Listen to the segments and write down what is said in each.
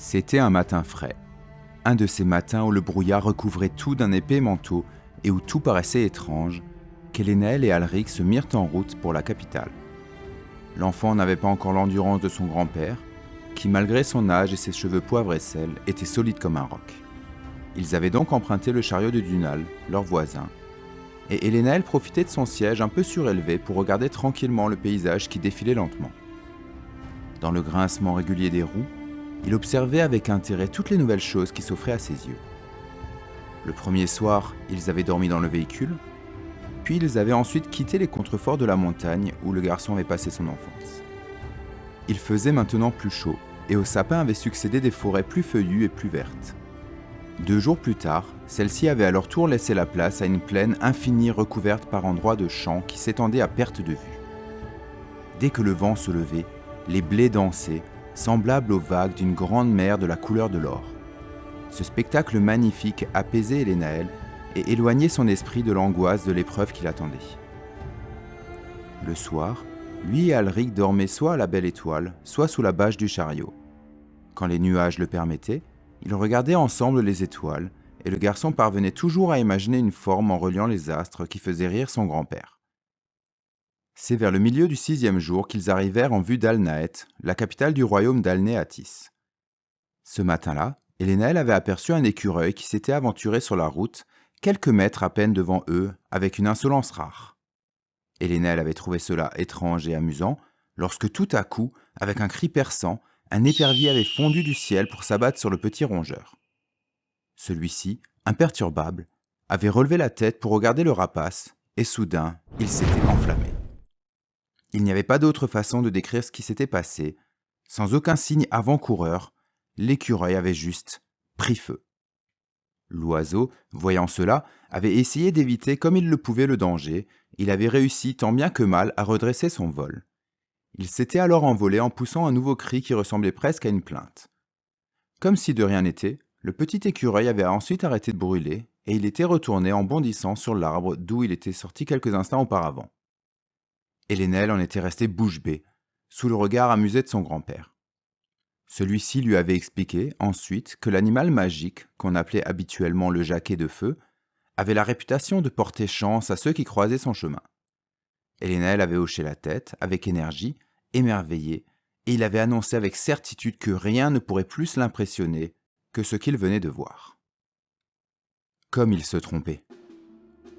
C'était un matin frais. Un de ces matins où le brouillard recouvrait tout d'un épais manteau et où tout paraissait étrange, qu'Hélénelle et Alric se mirent en route pour la capitale. L'enfant n'avait pas encore l'endurance de son grand-père, qui malgré son âge et ses cheveux poivre et sel, était solide comme un roc. Ils avaient donc emprunté le chariot de Dunal, leur voisin, et Hélénelle profitait de son siège un peu surélevé pour regarder tranquillement le paysage qui défilait lentement. Dans le grincement régulier des roues, il observait avec intérêt toutes les nouvelles choses qui s'offraient à ses yeux. Le premier soir, ils avaient dormi dans le véhicule, puis ils avaient ensuite quitté les contreforts de la montagne où le garçon avait passé son enfance. Il faisait maintenant plus chaud, et aux sapins avaient succédé des forêts plus feuillues et plus vertes. 2 jours plus tard, celle-ci avait à leur tour laissé la place à une plaine infinie recouverte par endroits de champs qui s'étendaient à perte de vue. Dès que le vent se levait, les blés dansaient, semblables aux vagues d'une grande mer de la couleur de l'or. Ce spectacle magnifique apaisait Hélénaël et éloignait son esprit de l'angoisse de l'épreuve qui l'attendait. Le soir, lui et Alric dormaient soit à la belle étoile, soit sous la bâche du chariot. Quand les nuages le permettaient, ils regardaient ensemble les étoiles, et le garçon parvenait toujours à imaginer une forme en reliant les astres qui faisait rire son grand-père. C'est vers le milieu du 6e jour qu'ils arrivèrent en vue d'Alnaët, la capitale du royaume d'Alné-Atis. Ce matin-là, Hélénaël avait aperçu un écureuil qui s'était aventuré sur la route, quelques mètres à peine devant eux, avec une insolence rare. Hélénaël avait trouvé cela étrange et amusant, lorsque tout à coup, avec un cri perçant, un épervier avait fondu du ciel pour s'abattre sur le petit rongeur. Celui-ci, imperturbable, avait relevé la tête pour regarder le rapace, et soudain, il s'était enflammé. Il n'y avait pas d'autre façon de décrire ce qui s'était passé. Sans aucun signe avant-coureur, l'écureuil avait juste pris feu. L'oiseau, voyant cela, avait essayé d'éviter comme il le pouvait le danger. Il avait réussi tant bien que mal à redresser son vol. Il s'était alors envolé en poussant un nouveau cri qui ressemblait presque à une plainte. Comme si de rien n'était, le petit écureuil avait ensuite arrêté de brûler et il était retourné en bondissant sur l'arbre d'où il était sorti quelques instants auparavant. Hélénelle en était restée bouche bée, sous le regard amusé de son grand-père. Celui-ci lui avait expliqué ensuite que l'animal magique, qu'on appelait habituellement le jaquet de feu, avait la réputation de porter chance à ceux qui croisaient son chemin. Hélénelle avait hoché la tête avec énergie, émerveillé, et il avait annoncé avec certitude que rien ne pourrait plus l'impressionner que ce qu'il venait de voir. Comme il se trompait.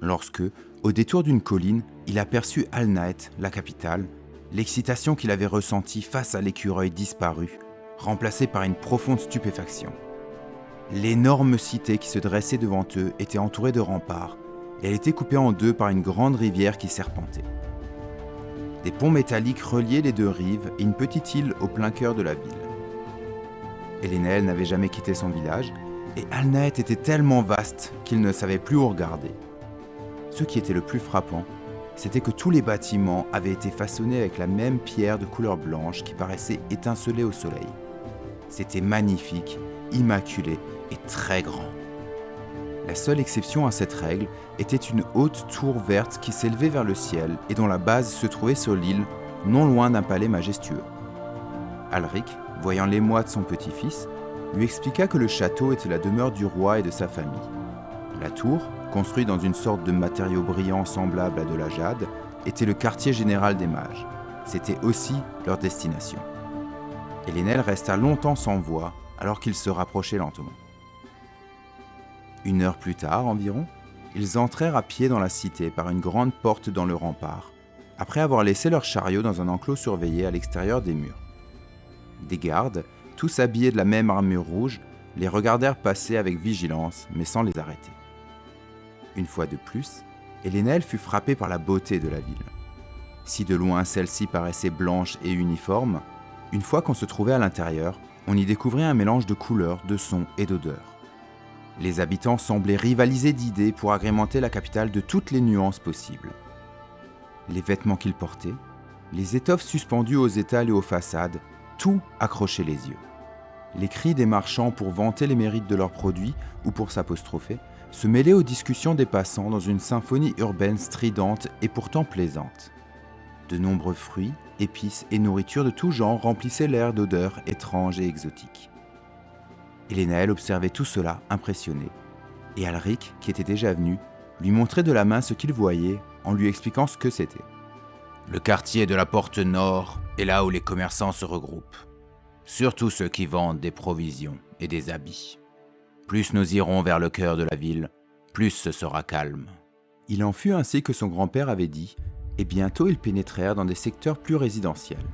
Lorsque, au détour d'une colline, il aperçut Alnaët, la capitale, l'excitation qu'il avait ressentie face à l'écureuil disparu, remplacée par une profonde stupéfaction. L'énorme cité qui se dressait devant eux était entourée de remparts, et elle était coupée en deux par une grande rivière qui serpentait. Des ponts métalliques reliaient les 2 rives et une petite île au plein cœur de la ville. Hélénelle n'avait jamais quitté son village, et Alnaët était tellement vaste qu'il ne savait plus où regarder. Ce qui était le plus frappant, c'était que tous les bâtiments avaient été façonnés avec la même pierre de couleur blanche qui paraissait étinceler au soleil. C'était magnifique, immaculé et très grand. La seule exception à cette règle était une haute tour verte qui s'élevait vers le ciel et dont la base se trouvait sur l'île, non loin d'un palais majestueux. Alric, voyant l'émoi de son petit-fils, lui expliqua que le château était la demeure du roi et de sa famille. La tour, construite dans une sorte de matériau brillant semblable à de la jade, était le quartier général des mages. C'était aussi leur destination. Hélénelle resta longtemps sans voix alors qu'ils se rapprochaient lentement. 1 heure plus tard environ, ils entrèrent à pied dans la cité par une grande porte dans le rempart, après avoir laissé leur chariot dans un enclos surveillé à l'extérieur des murs. Des gardes, tous habillés de la même armure rouge, les regardèrent passer avec vigilance, mais sans les arrêter. Une fois de plus, Hélénelle fut frappée par la beauté de la ville. Si de loin celle-ci paraissait blanche et uniforme, une fois qu'on se trouvait à l'intérieur, on y découvrait un mélange de couleurs, de sons et d'odeurs. Les habitants semblaient rivaliser d'idées pour agrémenter la capitale de toutes les nuances possibles. Les vêtements qu'ils portaient, les étoffes suspendues aux étals et aux façades, tout accrochait les yeux. Les cris des marchands pour vanter les mérites de leurs produits ou pour s'apostropher se mêlaient aux discussions des passants dans une symphonie urbaine stridente et pourtant plaisante. De nombreux fruits, épices et nourritures de tout genre remplissaient l'air d'odeurs étranges et exotiques. Elénaël observait tout cela, impressionné. Et Alric, qui était déjà venu, lui montrait de la main ce qu'il voyait en lui expliquant ce que c'était. Le quartier de la Porte Nord est là où les commerçants se regroupent. Surtout ceux qui vendent des provisions et des habits. Plus nous irons vers le cœur de la ville, plus ce sera calme. Il en fut ainsi que son grand-père avait dit, et bientôt ils pénétrèrent dans des secteurs plus résidentiels.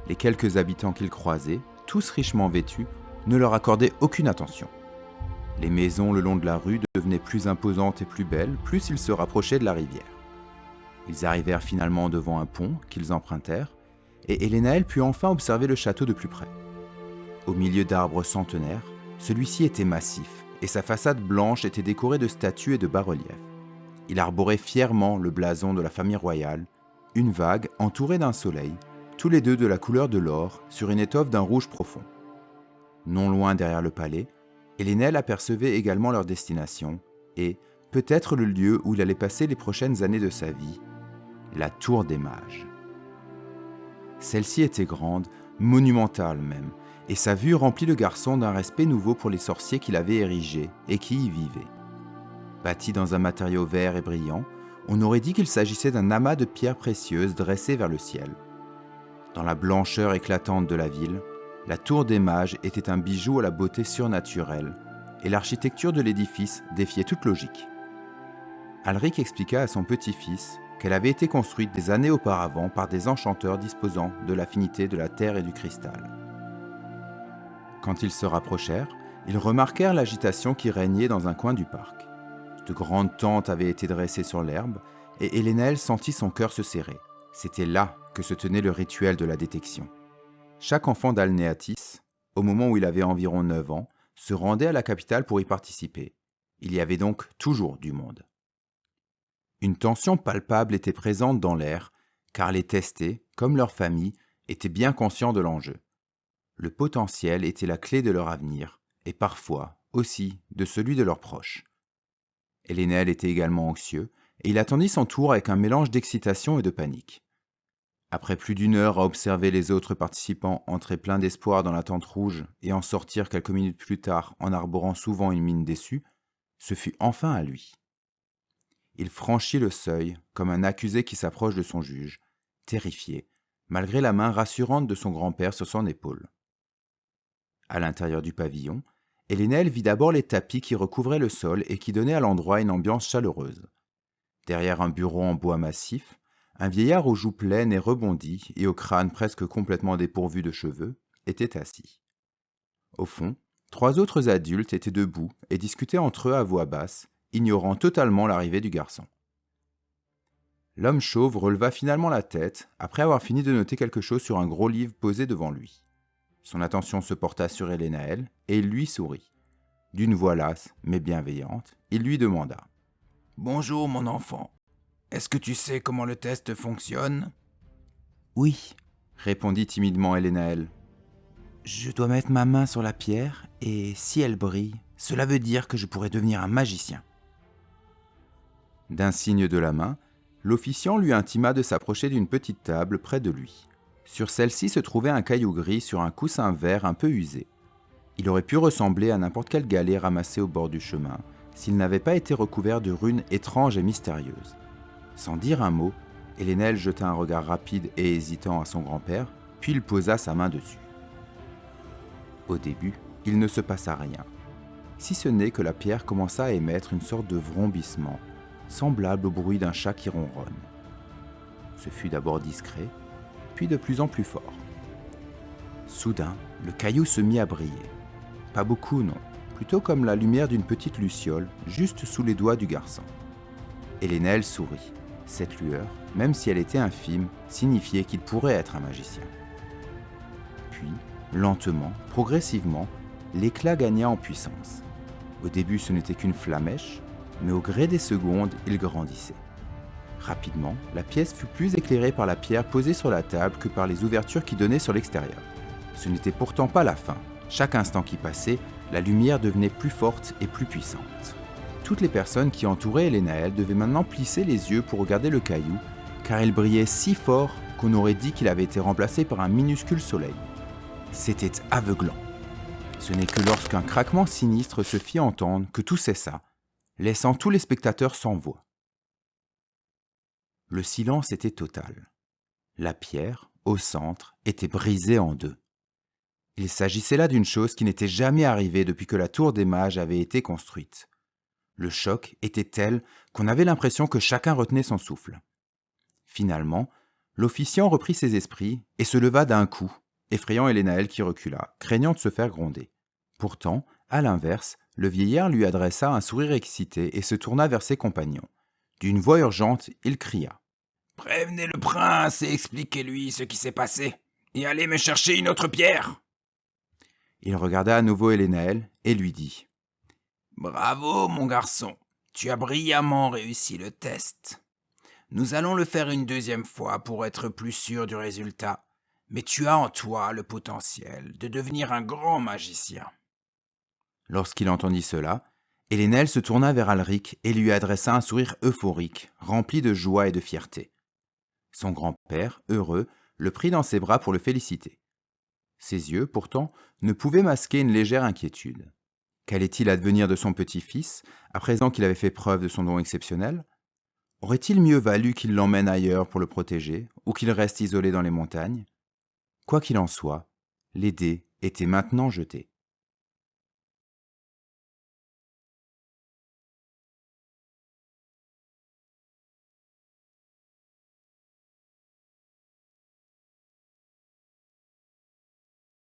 Les quelques habitants qu'ils croisaient, tous richement vêtus, ne leur accordaient aucune attention. Les maisons le long de la rue devenaient plus imposantes et plus belles, plus ils se rapprochaient de la rivière. Ils arrivèrent finalement devant un pont qu'ils empruntèrent, et Elénaël put enfin observer le château de plus près. Au milieu d'arbres centenaires, celui-ci était massif, et sa façade blanche était décorée de statues et de bas-reliefs. Il arborait fièrement le blason de la famille royale, une vague entourée d'un soleil, tous les deux de la couleur de l'or, sur une étoffe d'un rouge profond. Non loin derrière le palais, Elénaël apercevait également leur destination, et, peut-être le lieu où il allait passer les prochaines années de sa vie, la Tour des Mages. Celle-ci était grande, monumentale même, et sa vue remplit le garçon d'un respect nouveau pour les sorciers qu'il avait érigés et qui y vivaient. Bâti dans un matériau vert et brillant, on aurait dit qu'il s'agissait d'un amas de pierres précieuses dressées vers le ciel. Dans la blancheur éclatante de la ville, la Tour des Mages était un bijou à la beauté surnaturelle, et l'architecture de l'édifice défiait toute logique. Alric expliqua à son petit-fils qu'elle avait été construite des années auparavant par des enchanteurs disposant de l'affinité de la terre et du cristal. Quand ils se rapprochèrent, ils remarquèrent l'agitation qui régnait dans un coin du parc. De grandes tentes avaient été dressées sur l'herbe, et Elénaël sentit son cœur se serrer. C'était là que se tenait le rituel de la détection. Chaque enfant d'Alnéatis, au moment où il avait environ 9 ans, se rendait à la capitale pour y participer. Il y avait donc toujours du monde. Une tension palpable était présente dans l'air, car les testés, comme leur famille, étaient bien conscients de l'enjeu. Le potentiel était la clé de leur avenir, et parfois aussi de celui de leurs proches. Elénaël était également anxieux, et il attendit son tour avec un mélange d'excitation et de panique. Après plus d'une heure à observer les autres participants entrer plein d'espoir dans la tente rouge et en sortir quelques minutes plus tard en arborant souvent une mine déçue, ce fut enfin à lui. Il franchit le seuil comme un accusé qui s'approche de son juge, terrifié, malgré la main rassurante de son grand-père sur son épaule. À l'intérieur du pavillon, Elénaël vit d'abord les tapis qui recouvraient le sol et qui donnaient à l'endroit une ambiance chaleureuse. Derrière un bureau en bois massif, un vieillard aux joues pleines et rebondies et au crâne presque complètement dépourvu de cheveux était assis. Au fond, 3 autres adultes étaient debout et discutaient entre eux à voix basse, ignorant totalement l'arrivée du garçon. L'homme chauve releva finalement la tête après avoir fini de noter quelque chose sur un gros livre posé devant lui. Son attention se porta sur Elénaël et il lui sourit. D'une voix lasse mais bienveillante, il lui demanda « Bonjour mon enfant, est-ce que tu sais comment le test fonctionne ?»« Oui, répondit timidement Elénaël. Je dois mettre ma main sur la pierre et si elle brille, cela veut dire que je pourrais devenir un magicien. » D'un signe de la main, l'officiant lui intima de s'approcher d'une petite table près de lui. Sur celle-ci se trouvait un caillou gris sur un coussin vert un peu usé. Il aurait pu ressembler à n'importe quel galet ramassé au bord du chemin, s'il n'avait pas été recouvert de runes étranges et mystérieuses. Sans dire un mot, Elénaël jeta un regard rapide et hésitant à son grand-père, puis il posa sa main dessus. Au début, il ne se passa rien, si ce n'est que la pierre commença à émettre une sorte de vrombissement, semblable au bruit d'un chat qui ronronne. Ce fut d'abord discret, puis de plus en plus fort. Soudain, le caillou se mit à briller. Pas beaucoup, non, plutôt comme la lumière d'une petite luciole, juste sous les doigts du garçon. Elénaël sourit. Cette lueur, même si elle était infime, signifiait qu'il pourrait être un magicien. Puis, lentement, progressivement, l'éclat gagna en puissance. Au début, ce n'était qu'une flamèche, mais au gré des secondes, il grandissait. Rapidement, la pièce fut plus éclairée par la pierre posée sur la table que par les ouvertures qui donnaient sur l'extérieur. Ce n'était pourtant pas la fin. Chaque instant qui passait, la lumière devenait plus forte et plus puissante. Toutes les personnes qui entouraient Elénaël devaient maintenant plisser les yeux pour regarder le caillou, car il brillait si fort qu'on aurait dit qu'il avait été remplacé par un minuscule soleil. C'était aveuglant. Ce n'est que lorsqu'un craquement sinistre se fit entendre que tout cessa, laissant tous les spectateurs sans voix. Le silence était total. La pierre, au centre, était brisée en deux. Il s'agissait là d'une chose qui n'était jamais arrivée depuis que la tour des mages avait été construite. Le choc était tel qu'on avait l'impression que chacun retenait son souffle. Finalement, l'officiant reprit ses esprits et se leva d'un coup, effrayant Elénaël qui recula, craignant de se faire gronder. Pourtant, à l'inverse, le vieillard lui adressa un sourire excité et se tourna vers ses compagnons. D'une voix urgente, il cria. « Prévenez le prince et expliquez-lui ce qui s'est passé, et allez me chercher une autre pierre !» Il regarda à nouveau Elénaël et lui dit « Bravo, mon garçon, tu as brillamment réussi le test. Nous allons le faire une deuxième fois pour être plus sûr du résultat, mais tu as en toi le potentiel de devenir un grand magicien. » Lorsqu'il entendit cela, Elénaël se tourna vers Alric et lui adressa un sourire euphorique, rempli de joie et de fierté. Son grand-père, heureux, le prit dans ses bras pour le féliciter. Ses yeux, pourtant, ne pouvaient masquer une légère inquiétude. Qu'allait-il advenir de son petit-fils, à présent qu'il avait fait preuve de son don exceptionnel ? Aurait-il mieux valu qu'il l'emmène ailleurs pour le protéger, ou qu'il reste isolé dans les montagnes ? Quoi qu'il en soit, les dés étaient maintenant jetés.